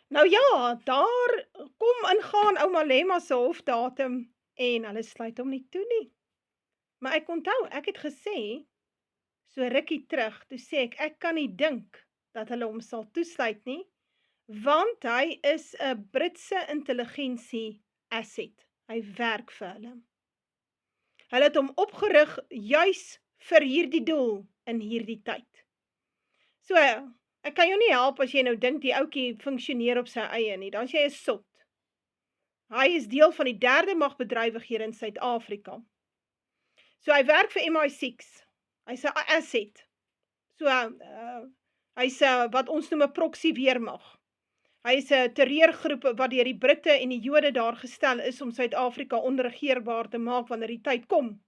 Nou ja, daar kom ingaan ou Malema se hofdatum en hulle sluit hom nie toe nie. Maar ek onthou, ek het gesê, so rukkie terug, toe sê ek kan nie dink dat hulle hom sal toesluit nie, want hy is 'n Britse intelligensie asset. Hy werk vir hulle. Hulle het hom opgerig juis vir hierdie doel in hierdie tyd. So, ek kan jou nie help as jy nou dink die ouetjie funksioneer op sy eie nie, dan is jy 'n sot. Hy is deel van die derde magbedrywighede in Suid-Afrika. So hy werk vir MI6. Hy's 'n asset. So hy's wat ons noem 'n proxy weermag. Hy's 'n terreurgroep wat deur die Britte en die Jode daar gestel is om Suid-Afrika onregeerbaar te maak wanneer die tyd kom.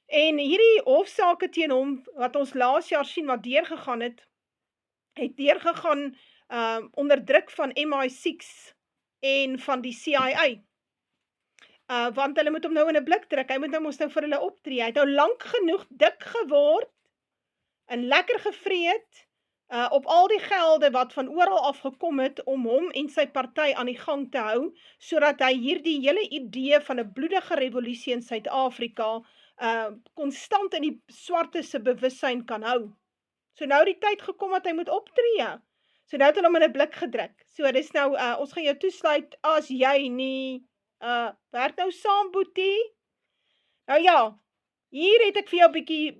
En hierdie hofsaake teen hom wat ons laas jaar sien wat deurgegaan het deurgegaan onder druk van MI6 en van die CIA. Want hulle moet hom nou in 'n blik druk, hy moet nou mos nou vir hulle optree, hy het nou lank genoeg dik geword, en lekker gevreet, op al die gelde wat van oral af gekom het, om hom en sy party aan die gang te hou, sodat hy hierdie hele idee van 'n bloedige revolusie in Suid-Afrika, konstant in die swartes se bewussyn kan hou. So nou die tyd gekom dat hy moet optree. So nou het hulle hom in 'n blik gedruk. So dis nou, ons gaan jou toesluit as jy nie, werk nou saam, boetie. Nou ja, hier het ek vir jou 'n bietjie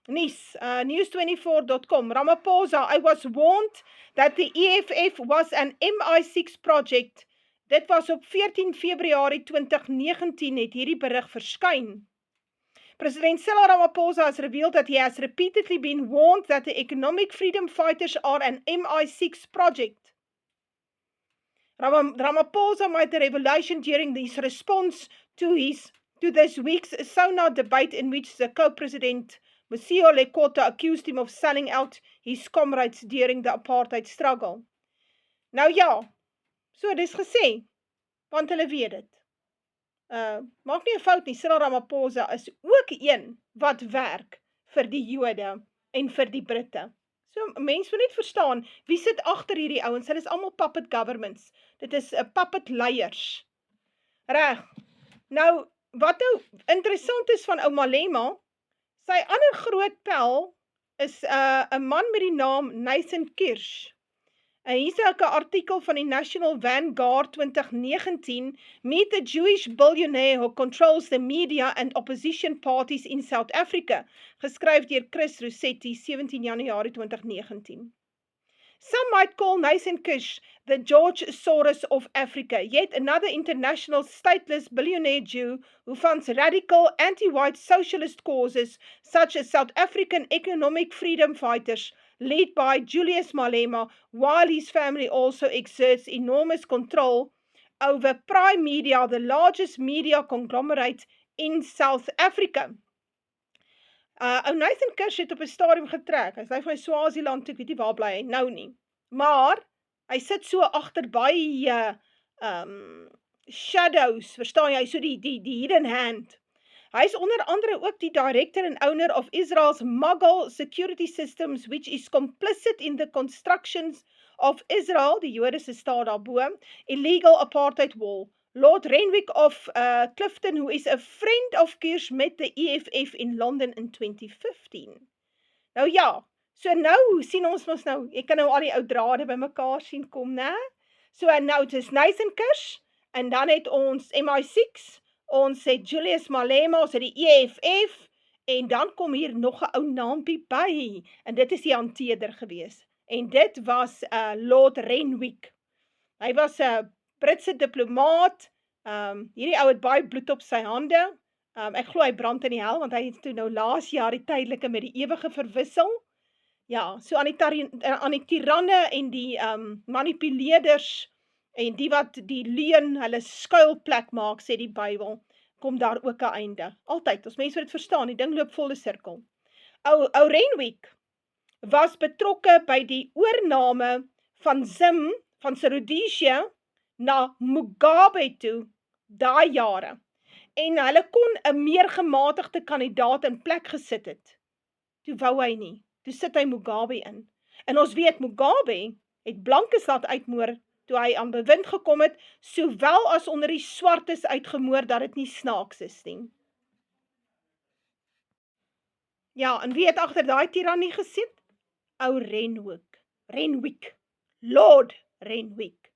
nuus, news24.com. Ramaphosa, I was warned that the EFF was an MI6 project. Dit was op 14 Februarie 2019 het hierdie berig verskyn. President Cyril Ramaphosa has revealed that he has repeatedly been warned that the economic freedom fighters are an MI6 project. Ramaphosa made the revelation during his response to this week's SONA debate in which the co-president Mosiuoa Lekota accused him of selling out his comrades during the apartheid struggle. Nou ja, so dis gesê, want hulle weet dit. Maak nie 'n fout nie, Cyril Ramaphosa is ook een wat werk vir die Jode en vir die Britte. So, mense moet net verstaan, wie sit agter hierdie ouens? Hulle is almal puppet governments. Dit is 'n puppet leiers. Reg. Nou, wat nou interessant is van ou Malema, sy ander groot pel is 'n man met die naam Nathan Kirsch. En hier is ook 'n artikel van die National Vanguard 2019, Meet the Jewish billionaire who controls the media and opposition parties in South Africa, geskryf deur Chris Rossetti, 17 Januarie 2019. Some might call Nathan Kirsch the George Soros of Africa, yet another international stateless billionaire Jew who funds radical anti-white socialist causes such as South African economic freedom fighters, led by Julius Malema, while his family also exerts enormous control over Prime Media, the largest media conglomerate in South Africa. Nathan Kirsch het op 'n stadium getrek, hy is van Swaziland toe, ek weet nie waar bly hy nou nie, maar hy sit so agter baie shadows, verstaan jy, so die hidden hand. Hy is onder andere ook die director and owner of Israel's Magal Security Systems, which is complicit in the constructions of Israel, die Jode se staat daarbo, illegal apartheid wall. Lord Renwick of Clifton, who is a friend of Kirsch, met the EFF in London in 2015. Nou ja, so nou sien ons mos nou, ek kan nou al die ou drade by mekaar sien kom, né? So nou het is Nathan Kirsch, en dan het ons MI6, ons het Julius Malema, ons het die EFF, en dan kom hier nog 'n ou naampie by, en dit is die hanteerder gewees, en dit was Lord Renwick. Hy was 'n Britse diplomaat, hierdie ou het baie bloed op sy hande, ek glo hy brand in die hel, want hy het toe nou laas jaar die tydelike met die ewige verwissel. Ja, so aan die tiranne en die manipuleerders, en die wat die leuen hulle skuilplek maak, sê die Bybel, kom daar ook 'n einde. Altyd, ons mense moet dit verstaan, die ding loop volle sirkel. Ou Renwick was betrokke by die oorname van Zim, van Rhodesia, na Mugabe toe, daai jare. En hulle kon 'n meer gematigde kandidaat in plek gesit het. Toe wou hy nie. Toe sit hy Mugabe in. En ons weet, Mugabe het blankes laat uitmoor, toe hy aan bewind gekom het, sowel as onder die swartes uitgemoor, dat dit nie snaaks is nie. Ja, en wie het agter daai tirannie gesit? Ou Renwick, Lord Renwick.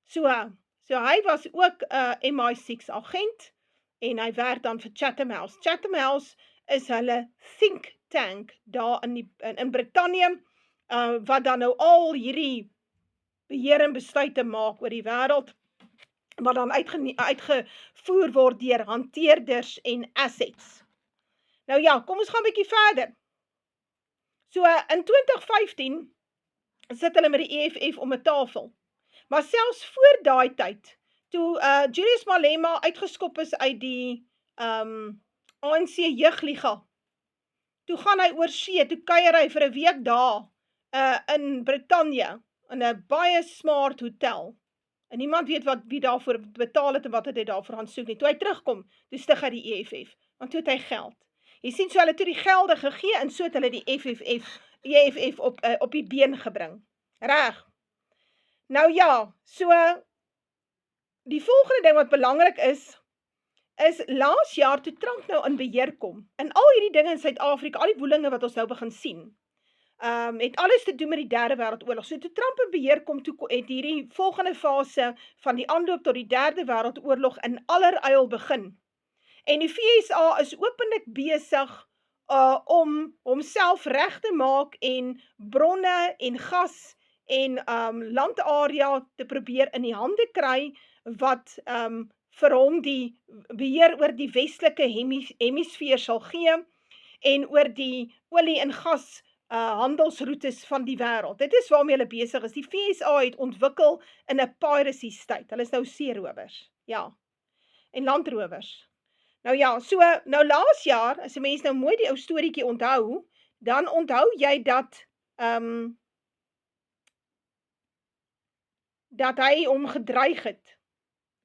So hy was ook 'n MI6 agent, en hy werk dan vir Chatham House. Chatham House is hulle think tank daar in Brittanje, wat dan nou al hierdie beheer en besluite maak oor die wêreld, wat dan uitgevoer word deur hanteerders en assets. Nou ja, kom ons gaan 'n bietjie verder. So in 2015 sit hulle met die EFF om 'n tafel. Maar selfs voor daai tyd, toe Julius Malema uitgeskop is uit die ANC Jeugliga, toe gaan hy oor see, toe kuier hy vir 'n week daar in Brittanje, in 'n baie smart hotel. En niemand weet wie daarvoor betaal het en wat het hy daarvoor gaan soek nie. Toe hy terugkom, toe stig hy die EFF, want toe het hy geld. Jy sien, so hulle toe die gelde gegee, en so het hulle die EFF op die been gebring. Reg. Nou ja, so die volgende ding wat belangrik is laas jaar toe Trump nou in beheer kom, en al hierdie dinge in Suid-Afrika, al die woelinge wat ons nou begin sien, het alles te doen met die Derde Wêreldoorlog. So toe Trump in beheer kom, toe het hierdie volgende fase van die aanloop tot die Derde Wêreldoorlog in alleryl begin. En die VSA is openlik besig om homself reg te maak en bronne en gas en landarea te probeer in die hande kry, wat vir hom die beheer oor die westelike hemisfeer sal gee, en oor die olie en gas handelsroutes van die wêreld. Dit is waarmee hulle besig is. Die VSA het ontwikkel in 'n piracy state. Hulle is nou seerowers, ja, en landrowers. Nou ja, so nou laas jaar, as 'n mens nou mooi die ou storieetjie onthou, dan onthou jy dat hy hom gedreig het.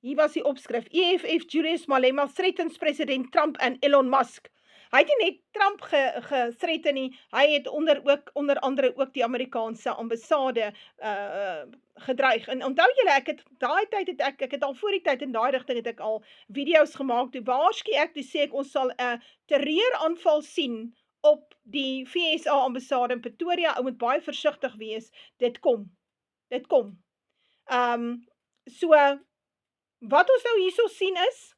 Hier was die opskrif: EFF Julius Malema threatens president Trump en Elon Musk. Hy het nie net Trump gethreaten nie, hy het onder andere ook die Amerikaanse ambassade gedreig. En onthou julle, ek het al voor die tyd in daai rigting het ek al video's gemaak, toe waarsku ek, toe sê ek, ons sal 'n terreuraanval sien op die VSA ambassade in Pretoria. Ou moet baie versigtig wees, dit kom. So, wat ons nou hierso sien is,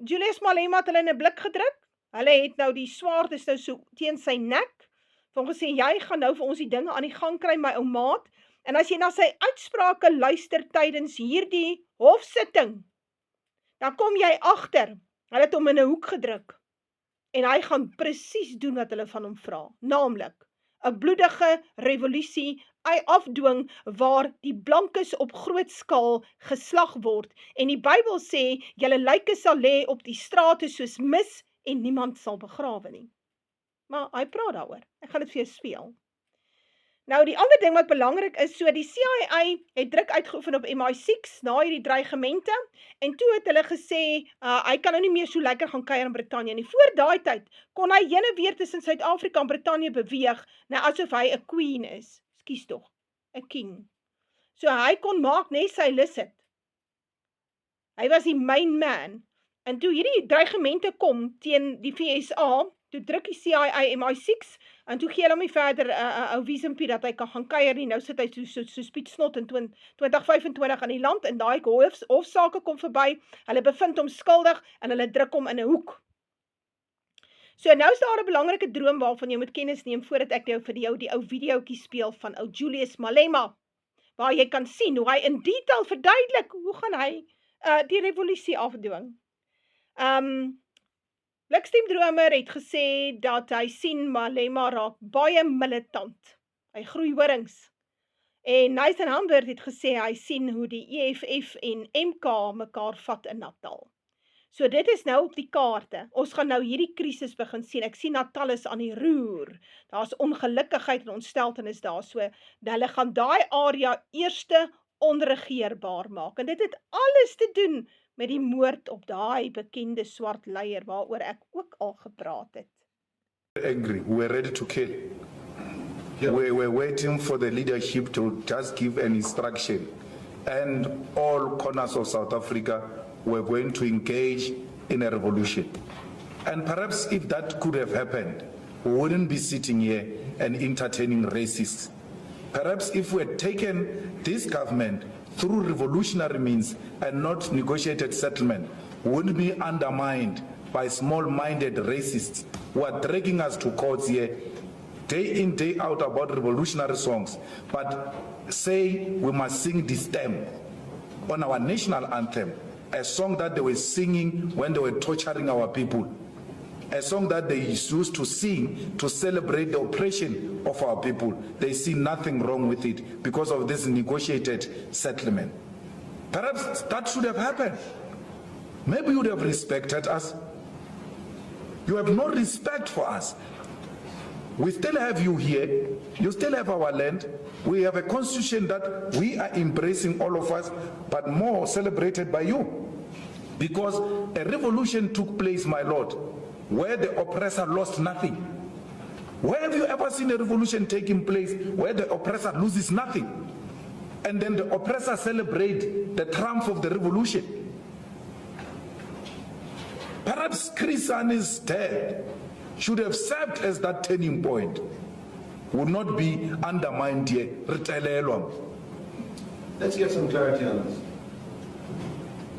Julius Malema het hulle in 'n blik gedruk. Hulle het nou die swaard is nou so teen sy nek. Van gesê, jy gaan nou vir ons die dinge aan die gang kry, my ou maat. En as jy na sy uitsprake luister tydens hierdie hofsitting, dan kom jy agter, hulle het hom in 'n hoek gedruk. En hy gaan presies doen wat hulle van hom vra, naamlik 'n bloedige revolusie afdwing waar die blankes op groot skaal geslag word. En die Bybel sê, julle lyke sal lê op die strate soos mis en niemand sal begrawe nie. Maar hy praat daaroor. Ek gaan dit vir jou speel. Nou die ander ding wat belangrik is, so die CIA het druk uitgeoefen op MI6 na hierdie dreigemente, en toe het hulle gesê, hy kan nou nie meer so lekker gaan kuier in Brittanje nie. Voor daai tyd kon hy heen en weer tussen Suid-Afrika en Brittanje beweeg, nou asof hy 'n queen is. Kies tog, 'n king. So hy kon maak net sy lus het. Hy was die main man. En toe hierdie dreigemente kom teen die VSA, toe druk die CIA MI6, en toe gee hulle hom nie verder 'n ou visumie dat hy kan gaan kuier nie. Nou sit hy so spietsnot in 2025 aan die land, en daai hofsaake kom verby, hulle bevind hom skuldig, en hulle druk hom in 'n hoek. So nou is daar 'n belangrike droom waarvan jy moet kennis neem, voordat ek jou vir jou die ou videoetjie speel van ou Julius Malema, waar jy kan sien hoe hy in detail verduidelik, hoe gaan hy die revolusie afdwing. Blikstemdromer het gesê dat hy sien Malema raak baie militant. Hy groei horings. En Nathan Humbert het gesê hy sien hoe die EFF en MK mekaar vat in Natal. So dit is nou op die kaarte. Ons gaan nou hierdie krisis begin sien. Ek sien Natal is aan die roer. Daar's ongelukkigheid en ontsteltenis daar. So hulle gaan daai area eerste onregeerbaar maak. En dit het alles te doen met die moord op daai bekende swart leier waaroor ek ook al gepraat het. Angry, we were ready to kill. We were waiting for the leadership to just give an instruction, and all corners of South Africa were going to engage in a revolution. And perhaps if that could have happened, we wouldn't be sitting here and entertaining racists. Perhaps if we had taken this government through revolutionary means and not negotiated settlement, we wouldn't be undermined by small-minded racists who are dragging us to courts here day in, day out about revolutionary songs, but say we must sing this stem on our national anthem, a song that they were singing when they were torturing our people, a song that they used to sing to celebrate the oppression of our people. They see nothing wrong with it because of this negotiated settlement. Perhaps that should have happened. Maybe you would have respected us. You have no respect for us. We still have you here. You still have our land. We have a constitution that we are embracing, all of us, but more celebrated by you. Because a revolution took place, my Lord, where the oppressor lost nothing. Where have you ever seen a revolution taking place where the oppressor loses nothing? And then the oppressor celebrate the triumph of the revolution. Perhaps Chris Hani's death should have served as that turning point. Would not be undermined here. Let's get some clarity on this.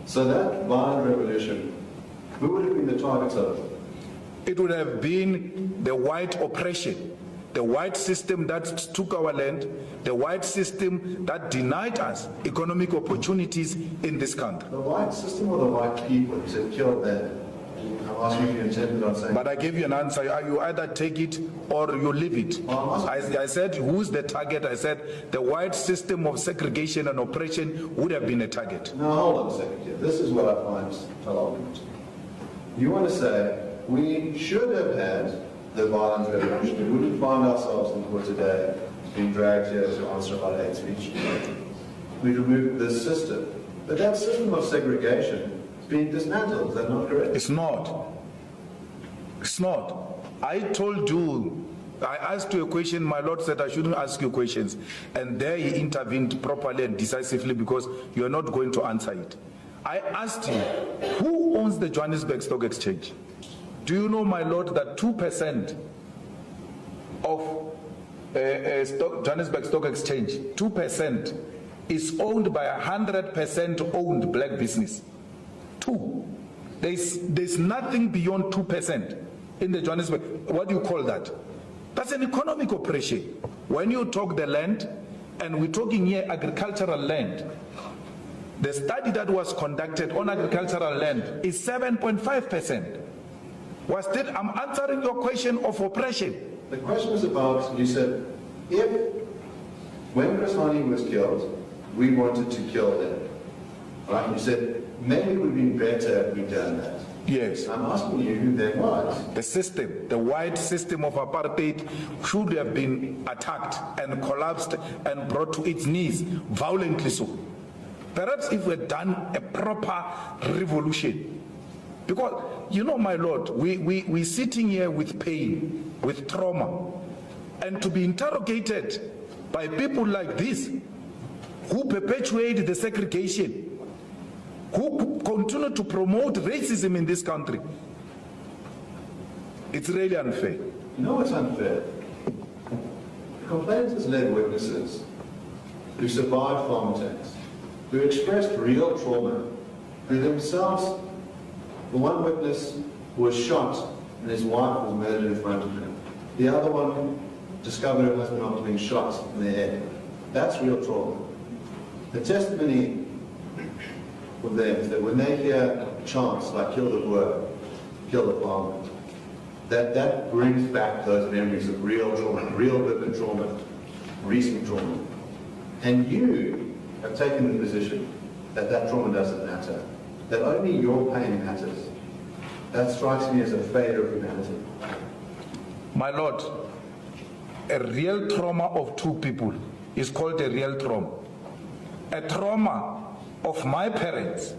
So that violent revolution, who would have been the targets of it? It would have been the white oppression, the white system that took our land, the white system that denied us economic opportunities in this country. The white system or the white people who said killed them? I'm asking if you intended on saying. But I gave you an answer. You either take it or you leave it. I said, who's the target? I said, the white system of segregation and oppression would have been a target. Now, hold on a second here. This is what I find alarming. You want to say, we should have had the violent revolution. We wouldn't find ourselves in court today being dragged here to answer about hate speech. We removed this system. But that system of segregation is being dismantled. Is that not correct? It's not. It's not. I told you, I asked you a question, my Lord said I shouldn't ask you questions. And there he intervened properly and decisively because you are not going to answer it. I asked you, who owns the Johannesburg Stock Exchange? Do you know, my Lord, that 2% of Johannesburg Stock Exchange, 2% is owned by 100% owned black business? 2. There's nothing beyond 2% in the Johannesburg. What do you call that? That's an economic operation. When you talk the land, and we're talking here agricultural land, the study that was conducted on agricultural land is 7.5%. I'm answering your question of oppression. The question is about, you said, when Chris Hani was killed, we wanted to kill them. Right? You said, maybe it would have been better if we'd done that. Yes. I'm asking you who that was. The system, the white system of apartheid should have been attacked and collapsed and brought to its knees, violently so. Perhaps if we had done a proper revolution. Because, you know, my Lord, we're sitting here with pain, with trauma, and to be interrogated by people like this, who perpetuate the segregation, who continue to promote racism in this country, it's really unfair. You know what's unfair? The complainants led witnesses who survived farm attacks, who expressed real trauma, who themselves. The one witness was shot and his wife was murdered in front of him. The other one discovered her husband after being shot in the head. That's real trauma. The testimony of them is that when they hear chants like kill the Boer, kill the farmer, that brings back those memories of real trauma, real vivid trauma, recent trauma. And you have taken the position that that trauma doesn't matter, that only your pain matters. That strikes me as a failure of humanity. My Lord, a real trauma of two people is called a real trauma. A trauma of my parents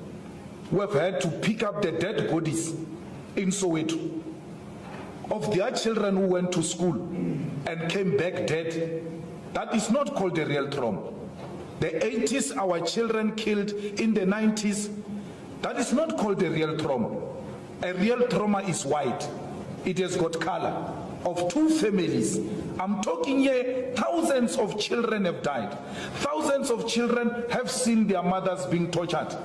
who have had to pick up the dead bodies in Soweto, of their children who went to school, and came back dead, that is not called a real trauma. The 80s, our children killed in the 90s, that is not called a real trauma. A real trauma is white. It has got color. Of two families. I'm talking here, thousands of children have died. Thousands of children have seen their mothers being tortured.